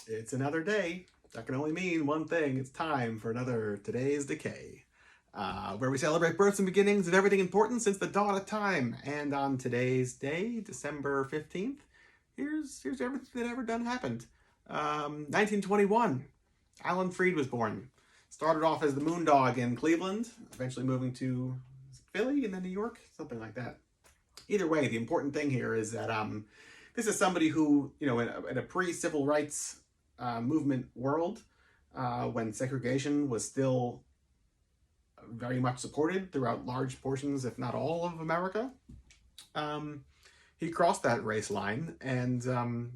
It's another day. That can only mean one thing. It's time for another Today's Decay, where we celebrate births and beginnings of everything important since the dawn of time. And on today's day, December 15th, here's everything that ever done happened. 1921, Alan Freed was born. Started off as the Moondog in Cleveland, eventually moving to Philly and then New York, something like that. Either way, the important thing here is that this is somebody who, in a pre-civil rights movement world, when segregation was still very much supported throughout large portions, if not all of America, he crossed that race line. And,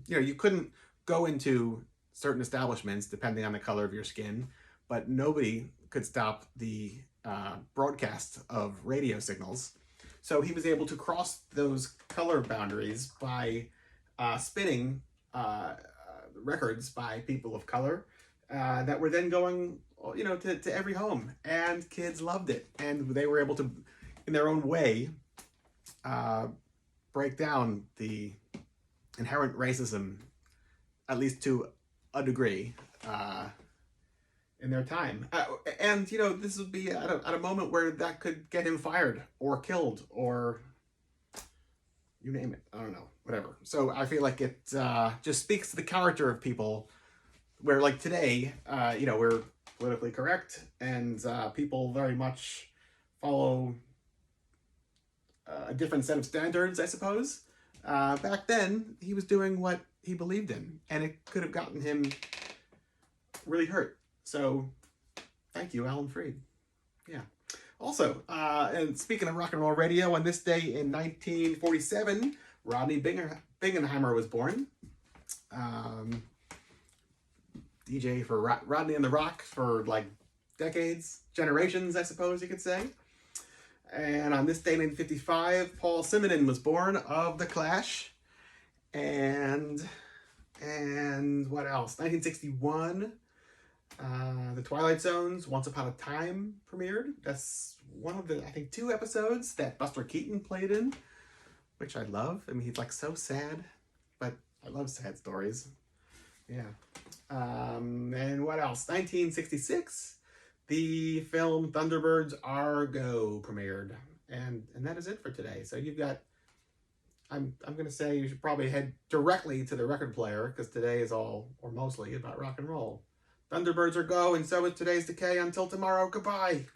you couldn't go into certain establishments depending on the color of your skin, but nobody could stop the broadcast of radio signals. So he was able to cross those color boundaries by spinning records by people of color that were then going, to every home, and kids loved it, and they were able to, in their own way, break down the inherent racism, at least to a degree, in their time. And this would be at a moment where that could get him fired or killed or you name it. I don't know, whatever. So I feel like it just speaks to the character of people, where like today, we're politically correct, and people very much follow a different set of standards, I suppose. Back then, he was doing what he believed in, and it could have gotten him really hurt. So thank you, Alan Freed. Yeah. Also, and speaking of rock and roll radio, on this day in 1947, Rodney Bingenheimer was born. DJ for Rodney and the Rock for like decades, generations, I suppose you could say. And on this day in 1955, Paul Simonon was born of The Clash. And what else? 1961. The Twilight Zone's Once Upon a Time premiered. That's one of the, I think, 2 episodes that Buster Keaton played in, which I love. I mean, he's like so sad, but I love sad stories. Yeah. And what else? 1966, the film Thunderbirds Are Go premiered. And that is it for today. So you've got, I'm going to say you should probably head directly to the record player, because today is all, or mostly, about rock and roll. Thunderbirds are go, and so is today's Decay. Until tomorrow, goodbye.